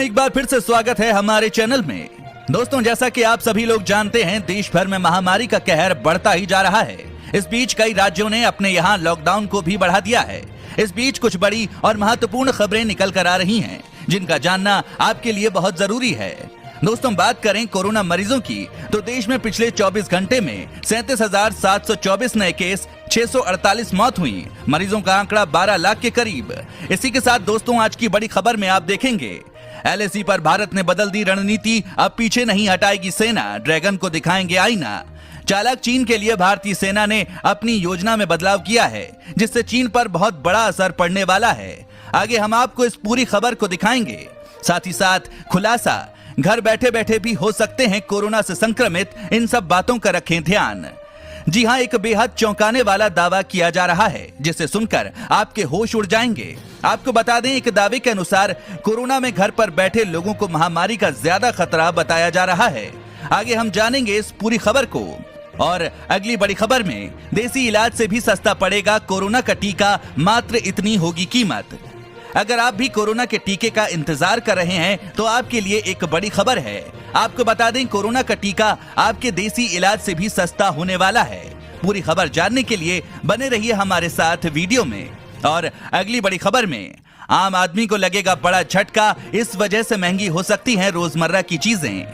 एक बार फिर से स्वागत है हमारे चैनल में। दोस्तों, जैसा कि आप सभी लोग जानते हैं, देश भर में महामारी का कहर बढ़ता ही जा रहा है। इस बीच कई राज्यों ने अपने यहाँ लॉकडाउन को भी बढ़ा दिया है। इस बीच कुछ बड़ी और महत्वपूर्ण खबरें निकल कर आ रही हैं, जिनका जानना आपके लिए बहुत जरूरी है। दोस्तों, बात करें कोरोना मरीजों की, तो देश में पिछले 24 घंटे में 37,724 नए केस, 648 मौत हुई। मरीजों का आंकड़ा 12 लाख के करीब। इसी के साथ दोस्तों, आज की बड़ी खबर में आप देखेंगे, एलएसी पर भारत ने बदल दी रणनीति, अब पीछे नहीं हटाएगी सेना, ड्रैगन को दिखाएंगे आईना। चालाक चीन के लिए भारतीय सेना ने अपनी योजना में बदलाव किया है, जिससे चीन पर बहुत बड़ा असर पड़ने वाला है। आगे हम आपको इस पूरी खबर को दिखाएंगे। साथ ही साथ खुलासा, घर बैठे बैठे भी हो सकते हैं कोरोना से संक्रमित, इन सब बातों का रखें ध्यान। जी हां, एक बेहद चौंकाने वाला दावा किया जा रहा है, जिसे सुनकर आपके होश उड़ जाएंगे। आपको बता दें, एक दावे के अनुसार कोरोना में घर पर बैठे लोगों को महामारी का ज्यादा खतरा बताया जा रहा है। आगे हम जानेंगे इस पूरी खबर को। और अगली बड़ी खबर में, देसी इलाज से भी सस्ता पड़ेगा कोरोना का टीका, मात्र इतनी होगी कीमत। अगर आप भी कोरोना के टीके का इंतजार कर रहे हैं, तो आपके लिए एक बड़ी खबर है। आपको बता दें, कोरोना का टीका आपके देसी इलाज से भी सस्ता होने वाला है। पूरी खबर जानने के लिए बने रहिए हमारे साथ वीडियो में। और अगली बड़ी खबर में, आम आदमी को लगेगा बड़ा झटका, इस वजह से महंगी हो सकती हैं रोजमर्रा की चीजें।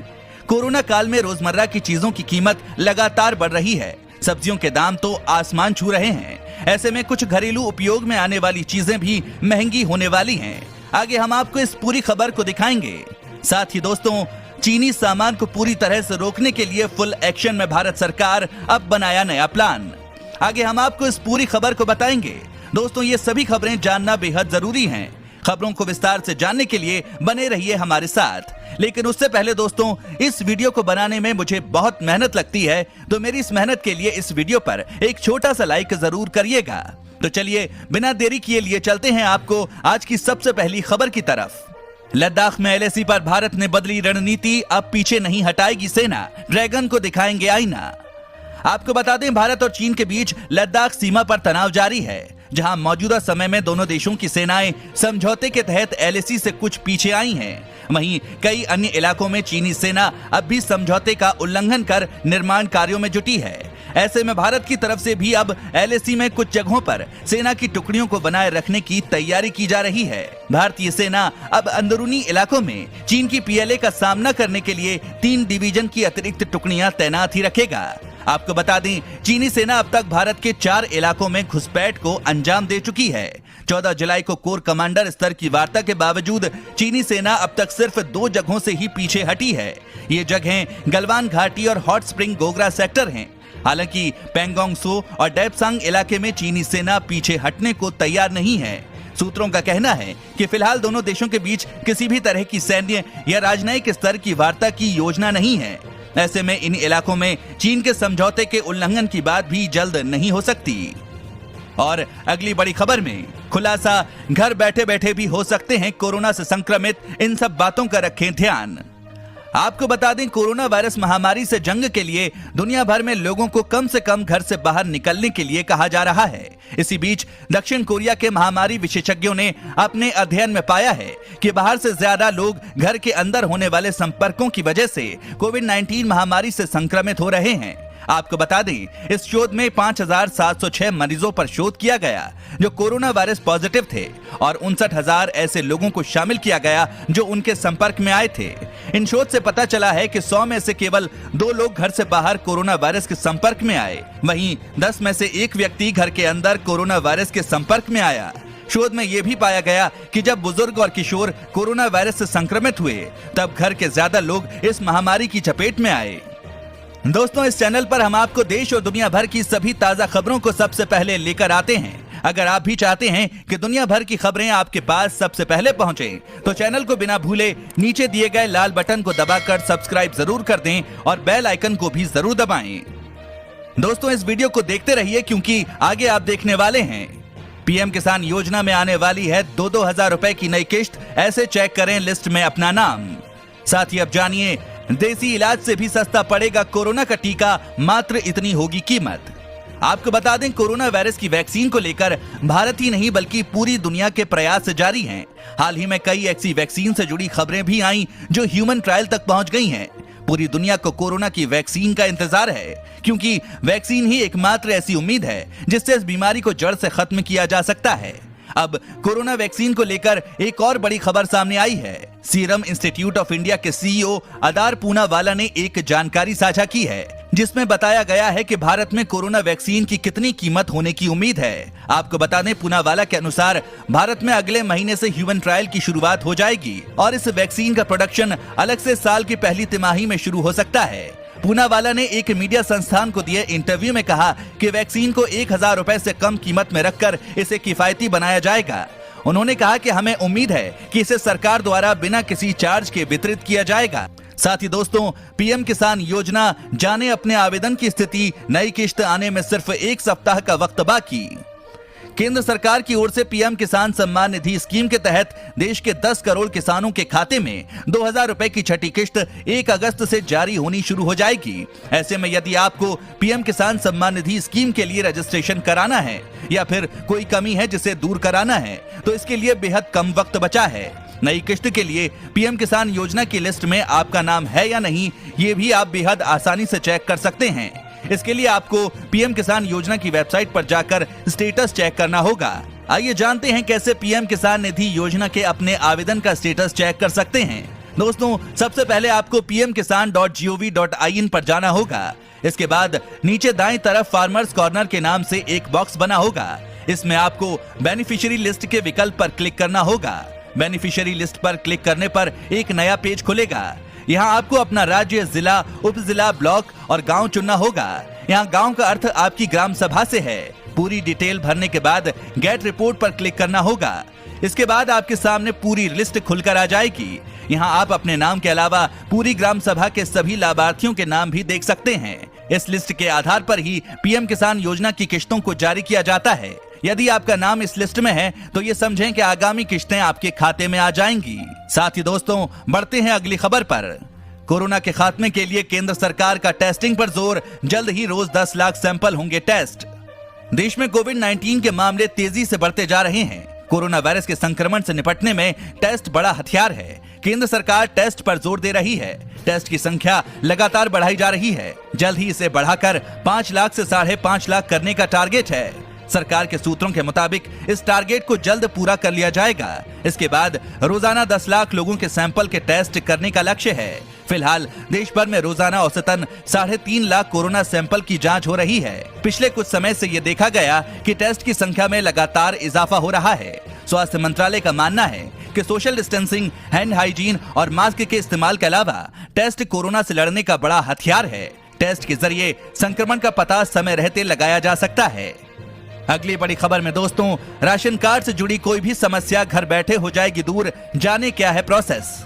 कोरोना काल में रोजमर्रा की चीजों की कीमत लगातार बढ़ रही है। सब्जियों के दाम तो आसमान छू रहे हैं। ऐसे में कुछ घरेलू उपयोग में आने वाली चीजें भी महंगी होने वाली हैं। आगे हम आपको इस पूरी खबर को दिखाएंगे। साथ ही दोस्तों, चीनी सामान को पूरी तरह से रोकने के लिए फुल एक्शन में भारत सरकार अब बनाया नया प्लान। आगे हम आपको इस पूरी खबर को बताएंगे। दोस्तों, ये सभी खबरें जानना बेहद जरूरी हैं। खबरों को विस्तार से जानने के लिए बने रहिए हमारे साथ। लेकिन उससे पहले दोस्तों, इस वीडियो को बनाने में मुझे बहुत मेहनत लगती है, तो मेरी इस मेहनत के लिए इस वीडियो पर एक छोटा सा लाइक जरूर करिएगा। तो चलिए बिना देरी किए लिए चलते हैं आपको आज की सबसे पहली खबर की तरफ। लद्दाख में एलएसी पर भारत ने बदली रणनीति, अब पीछे नहीं हटाएगी सेना, ड्रैगन को दिखाएंगे आईना। आपको बता दें, भारत और चीन के बीच लद्दाख सीमा पर तनाव जारी है, जहां मौजूदा समय में दोनों देशों की सेनाएं समझौते के तहत एलएसी से कुछ पीछे आई हैं। वहीं कई अन्य इलाकों में चीनी सेना अब भी समझौते का उल्लंघन कर निर्माण कार्यों में जुटी है। ऐसे में भारत की तरफ से भी अब एलएसी में कुछ जगहों पर सेना की टुकड़ियों को बनाए रखने की तैयारी की जा रही है। भारतीय सेना अब अंदरूनी इलाकों में चीन की पीएलए का सामना करने के लिए 3 डिवीजन की अतिरिक्त टुकड़ियां तैनात ही रखेगा। आपको बता दें, चीनी सेना अब तक भारत के 4 इलाकों में घुसपैठ को अंजाम दे चुकी है। 14 जुलाई को कोर कमांडर स्तर की वार्ता के बावजूद चीनी सेना अब तक सिर्फ 2 जगहों से ही पीछे हटी है। ये जगहें गलवान घाटी और हॉट स्प्रिंग गोगरा सेक्टर हैं। हालांकि पैंगोंग सो और डेपसांग इलाके में चीनी सेना पीछे हटने को तैयार नहीं है। सूत्रों का कहना है कि फिलहाल दोनों देशों के बीच किसी भी तरह की सैन्य या राजनयिक स्तर की वार्ता की योजना नहीं है। ऐसे में इन इलाकों में चीन के समझौते के उल्लंघन की बात भी जल्द नहीं हो सकती। और अगली बड़ी खबर में खुलासा, घर बैठे बैठे भी हो सकते हैं कोरोना से संक्रमित, इन सब बातों का रखें ध्यान। आपको बता दें, कोरोना वायरस महामारी से जंग के लिए दुनिया भर में लोगों को कम से कम घर से बाहर निकलने के लिए कहा जा रहा है। इसी बीच दक्षिण कोरिया के महामारी विशेषज्ञों ने अपने अध्ययन में पाया है कि बाहर से ज्यादा लोग घर के अंदर होने वाले संपर्कों की वजह से कोविड-19 महामारी से संक्रमित हो रहे हैं। आपको बता दें, इस शोध में 5,706 मरीजों पर शोध किया गया जो कोरोना वायरस पॉजिटिव थे, और 59,000 ऐसे लोगों को शामिल किया गया जो उनके संपर्क में आए थे। इन शोध से पता चला है कि 100 में से केवल 2 लोग घर से बाहर कोरोना वायरस के संपर्क में आए। वहीं 10 में से 1 व्यक्ति घर के अंदर कोरोना वायरस के संपर्क में आया। शोध में यह भी पाया गया कि जब बुजुर्ग और किशोर कोरोना वायरस से संक्रमित हुए, तब घर के ज्यादा लोग इस महामारी की चपेट में आए। दोस्तों, इस चैनल पर हम आपको देश और दुनिया भर की सभी ताजा खबरों को सबसे पहले लेकर आते हैं। अगर आप भी चाहते हैं कि दुनिया भर की खबरें आपके पास सबसे पहले पहुंचे, तो चैनल को बिना भूले नीचे दिए गए लाल बटन को दबाकर सब्सक्राइब जरूर कर दें और बेल आइकन को भी जरूर दबाएं। दोस्तों, इस वीडियो को देखते रहिए, क्योंकि आगे आप देखने वाले हैं, पीएम किसान योजना में आने वाली है 2-2 हजार रुपए की नई किश्त, ऐसे चेक करें लिस्ट में अपना नाम। साथ ही अब जानिए, देसी इलाज से भी सस्ता पड़ेगा कोरोना का टीका, मात्र इतनी होगी कीमत। आपको बता दें, कोरोना वायरस की वैक्सीन को लेकर भारत ही नहीं बल्कि पूरी दुनिया के प्रयास जारी हैं। हाल ही में कई ऐसी वैक्सीन से जुड़ी खबरें भी आईं जो ह्यूमन ट्रायल तक पहुंच गई हैं। पूरी दुनिया को कोरोना की वैक्सीन का इंतजार है, क्योंकि वैक्सीन ही एकमात्र ऐसी उम्मीद है जिससे इस बीमारी को जड़ से खत्म किया जा सकता है। अब कोरोना वैक्सीन को लेकर एक और बड़ी खबर सामने आई है। सीरम इंस्टीट्यूट ऑफ इंडिया के सीईओ अदार पूनावाला ने एक जानकारी साझा की है, जिसमें बताया गया है कि भारत में कोरोना वैक्सीन की कितनी कीमत होने की उम्मीद है। आपको बता दें, पूनावाला के अनुसार भारत में अगले महीने से ह्यूमन ट्रायल की शुरुआत हो जाएगी और इस वैक्सीन का प्रोडक्शन अलग से साल की पहली तिमाही में शुरू हो सकता है। पूनावाला ने एक मीडिया संस्थान को दिए इंटरव्यू में कहा कि वैक्सीन को 1000 रुपए से कम कीमत में रखकर इसे किफायती बनाया जाएगा। उन्होंने कहा कि हमें उम्मीद है कि इसे सरकार द्वारा बिना किसी चार्ज के वितरित किया जाएगा। साथ ही दोस्तों, पीएम किसान योजना जाने अपने आवेदन की स्थिति, नई किश्त आने में सिर्फ 1 सप्ताह का वक्त बाकी। केंद्र सरकार की ओर से पीएम किसान सम्मान निधि स्कीम के तहत देश के 10 करोड़ किसानों के खाते में 2000 रुपए की छठी किश्त 1 अगस्त से जारी होनी शुरू हो जाएगी। ऐसे में यदि आपको पीएम किसान सम्मान निधि स्कीम के लिए रजिस्ट्रेशन कराना है या फिर कोई कमी है जिसे दूर कराना है, तो इसके लिए बेहद कम वक्त बचा है। नई किश्त के लिए पीएम किसान योजना की लिस्ट में आपका नाम है या नहीं, ये भी आप बेहद आसानी से चेक कर सकते हैं। इसके लिए आपको पीएम किसान योजना की वेबसाइट पर जाकर स्टेटस चेक करना होगा। आइए जानते हैं कैसे पीएम किसान निधि योजना के अपने आवेदन का स्टेटस चेक कर सकते हैं। दोस्तों, सबसे पहले आपको pmkisan.gov.in पर जाना होगा। इसके बाद नीचे दाएं तरफ फार्मर्स कॉर्नर के नाम से एक बॉक्स बना होगा। इसमें आपको बेनिफिशियरी लिस्ट के विकल्प पर क्लिक करना होगा। बेनिफिशियरी लिस्ट पर क्लिक करने पर एक नया पेज खुलेगा। यहाँ आपको अपना राज्य, जिला, उप जिला, ब्लॉक और गांव चुनना होगा। यहाँ गांव का अर्थ आपकी ग्राम सभा से है। पूरी डिटेल भरने के बाद गेट रिपोर्ट पर क्लिक करना होगा। इसके बाद आपके सामने पूरी लिस्ट खुलकर आ जाएगी। यहाँ आप अपने नाम के अलावा पूरी ग्राम सभा के सभी लाभार्थियों के नाम भी देख सकते हैं। इस लिस्ट के आधार पर ही पीएम किसान योजना की किश्तों को जारी किया जाता है। यदि आपका नाम इस लिस्ट में है तो ये समझें कि आगामी किश्तें आपके खाते में आ जाएंगी। साथ ही दोस्तों, बढ़ते हैं अगली खबर पर। कोरोना के खात्मे के लिए केंद्र सरकार का टेस्टिंग पर जोर, जल्द ही रोज 10 लाख सैंपल होंगे टेस्ट। देश में कोविड-19 के मामले तेजी से बढ़ते जा रहे हैं। कोरोना वायरस के संक्रमण से निपटने में टेस्ट बड़ा हथियार है। केंद्र सरकार टेस्ट पर जोर दे रही है। टेस्ट की संख्या लगातार बढ़ाई जा रही है। जल्द ही इसे बढ़ाकर 5 लाख से 5.5 लाख करने का टारगेट है। सरकार के सूत्रों के मुताबिक इस टारगेट को जल्द पूरा कर लिया जाएगा। इसके बाद रोजाना 10 लाख लोगों के सैंपल के टेस्ट करने का लक्ष्य है। फिलहाल देश भर में रोजाना औसतन 3.5 लाख कोरोना सैंपल की जांच हो रही है। पिछले कुछ समय से ये देखा गया कि टेस्ट की संख्या में लगातार इजाफा हो रहा है। स्वास्थ्य मंत्रालय का मानना है कि सोशल डिस्टेंसिंग, हैंड हाइजीन और मास्क के इस्तेमाल के अलावा टेस्ट कोरोना से लड़ने का बड़ा हथियार है। टेस्ट के जरिए संक्रमण का पता समय रहते लगाया जा सकता है। अगली बड़ी खबर में दोस्तों, राशन कार्ड से जुड़ी कोई भी समस्या घर बैठे हो जाएगी दूर। जाने क्या है प्रोसेस।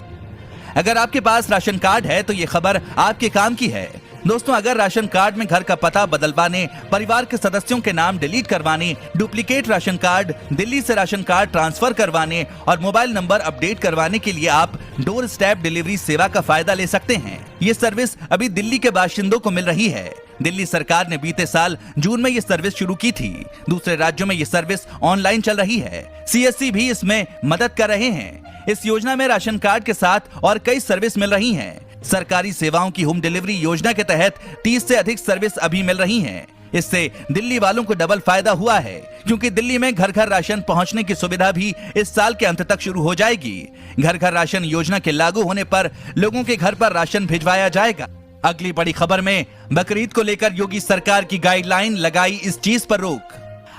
अगर आपके पास राशन कार्ड है तो ये खबर आपके काम की है। दोस्तों, अगर राशन कार्ड में घर का पता बदलवाने, परिवार के सदस्यों के नाम डिलीट करवाने, डुप्लीकेट राशन कार्ड, दिल्ली से राशन कार्ड ट्रांसफर करवाने और मोबाइल नंबर अपडेट करवाने के लिए आप डोर स्टेप डिलीवरी सेवा का फायदा ले सकते हैं। ये सर्विस अभी दिल्ली के बाशिंदों को मिल रही है। दिल्ली सरकार ने बीते साल जून में ये सर्विस शुरू की थी। दूसरे राज्यों में ये सर्विस ऑनलाइन चल रही है। सीएससी भी इसमें मदद कर रहे हैं। इस योजना में राशन कार्ड के साथ और कई सर्विस मिल रही हैं। सरकारी सेवाओं की होम डिलीवरी योजना के तहत 30 से अधिक सर्विस अभी मिल रही हैं। इससे दिल्ली वालों को डबल फायदा हुआ है, क्योंकि दिल्ली में घर घर राशन पहुंचने की सुविधा भी इस साल के अंत तक शुरू हो जाएगी। घर घर राशन योजना के लागू होने पर लोगों के घर पर राशन भिजवाया जाएगा। अगली बड़ी खबर में, बकरीद को लेकर योगी सरकार की गाइडलाइन, लगाई इस चीज पर रोक।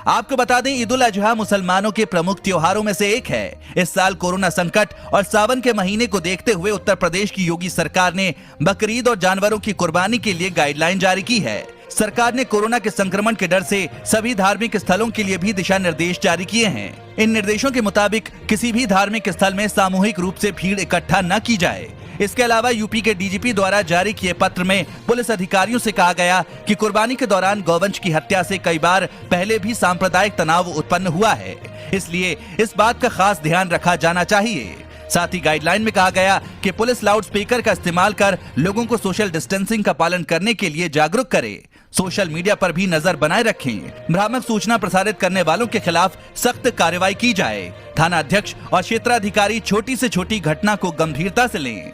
आपको बता दें, ईद उल अजहा मुसलमानों के प्रमुख त्योहारों में से एक है। इस साल कोरोना संकट और सावन के महीने को देखते हुए उत्तर प्रदेश की योगी सरकार ने बकरीद और जानवरों की कुर्बानी के लिए गाइडलाइन जारी की है। सरकार ने कोरोना के संक्रमण के डर से सभी धार्मिक स्थलों के लिए भी दिशा निर्देश जारी किए हैं। इन निर्देशों के मुताबिक किसी भी धार्मिक स्थल में सामूहिक रूप से भीड़ इकट्ठा न की जाए। इसके अलावा यूपी के डीजीपी द्वारा जारी किए पत्र में पुलिस अधिकारियों से कहा गया कि कुर्बानी के दौरान गौवंश की हत्या से कई बार पहले भी सांप्रदायिक तनाव उत्पन्न हुआ है, इसलिए इस बात का खास ध्यान रखा जाना चाहिए। साथ ही गाइडलाइन में कहा गया कि पुलिस लाउड स्पीकर का इस्तेमाल कर लोगों को सोशल डिस्टेंसिंग का पालन करने के लिए जागरूक करे। सोशल मीडिया पर भी नजर बनाए रखें। भ्रामक सूचना प्रसारित करने वालों के खिलाफ सख्त कार्रवाई की जाए। थाना अध्यक्ष और क्षेत्राधिकारी छोटी से छोटी घटना को गंभीरता से लें।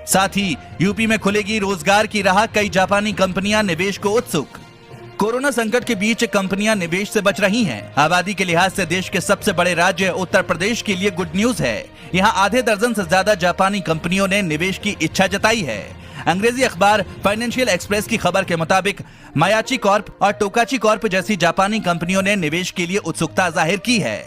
साथ ही यूपी में खुलेगी रोजगार की राह, कई जापानी कंपनियां निवेश को उत्सुक। कोरोना संकट के बीच कंपनियां निवेश से बच रही हैं। आबादी के लिहाज से देश के सबसे बड़े राज्य उत्तर प्रदेश के लिए गुड न्यूज है। यहां आधे दर्जन से ज्यादा जापानी कंपनियों ने निवेश की इच्छा जताई है। अंग्रेजी अखबार फाइनेंशियल एक्सप्रेस की खबर के मुताबिक मायाची कॉर्प और टोकाची कॉर्प जैसी जापानी कंपनियों ने निवेश के लिए उत्सुकता जाहिर की है।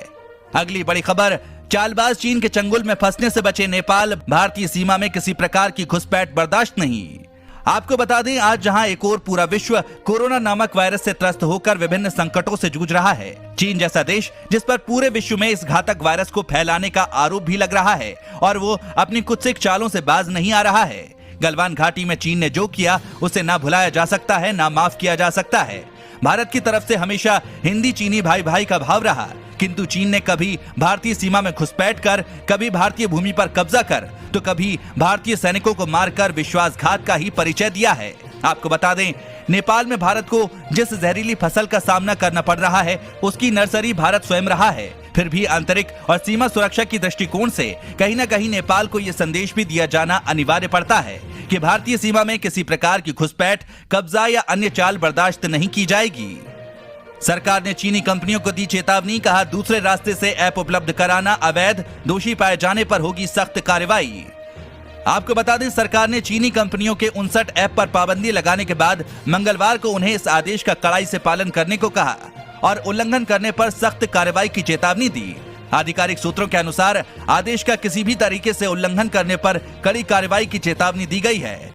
अगली बड़ी खबर, चालबाज चीन के चंगुल में फंसने से बचे नेपाल, भारतीय सीमा में किसी प्रकार की घुसपैठ बर्दाश्त नहीं। आपको बता दें, आज जहां एक और पूरा विश्व कोरोना नामक वायरस से त्रस्त होकर विभिन्न संकटों से जूझ रहा है, चीन जैसा देश जिस पर पूरे विश्व में इस घातक वायरस को फैलाने का आरोप भी लग रहा है और वो अपनी कुत्सित चालों से बाज नहीं आ रहा है। गलवान घाटी में चीन ने जो किया उसे ना भुलाया जा सकता है, ना माफ किया जा सकता है। भारत की तरफ से हमेशा हिंदी चीनी भाई भाई का भाव रहा, किंतु चीन ने कभी भारतीय सीमा में घुसपैठ कर, कभी भारतीय भूमि पर कब्जा कर, तो कभी भारतीय सैनिकों को मारकर विश्वासघात का ही परिचय दिया है। आपको बता दें, नेपाल में भारत को जिस जहरीली फसल का सामना करना पड़ रहा है, उसकी नर्सरी भारत स्वयं रहा है। फिर भी आंतरिक और सीमा सुरक्षा की दृष्टिकोण से कहीं न कहीं नेपाल को यह संदेश भी दिया जाना अनिवार्य पड़ता है कि भारतीय सीमा में किसी प्रकार की घुसपैठ, कब्जा या अन्य चाल बर्दाश्त नहीं की जाएगी। सरकार ने चीनी कंपनियों को दी चेतावनी, कहा दूसरे रास्ते से ऐप उपलब्ध कराना अवैध, दोषी पाए जाने पर होगी सख्त कार्रवाई। आपको बता दें, सरकार ने चीनी कंपनियों के 59 ऐप पर पाबंदी लगाने के बाद मंगलवार को उन्हें इस आदेश का कड़ाई से पालन करने को कहा और उल्लंघन करने पर सख्त कार्रवाई की चेतावनी दी। आधिकारिक सूत्रों के अनुसार आदेश का किसी भी तरीके से उल्लंघन करने पर कड़ी कार्रवाई की चेतावनी दी गई है।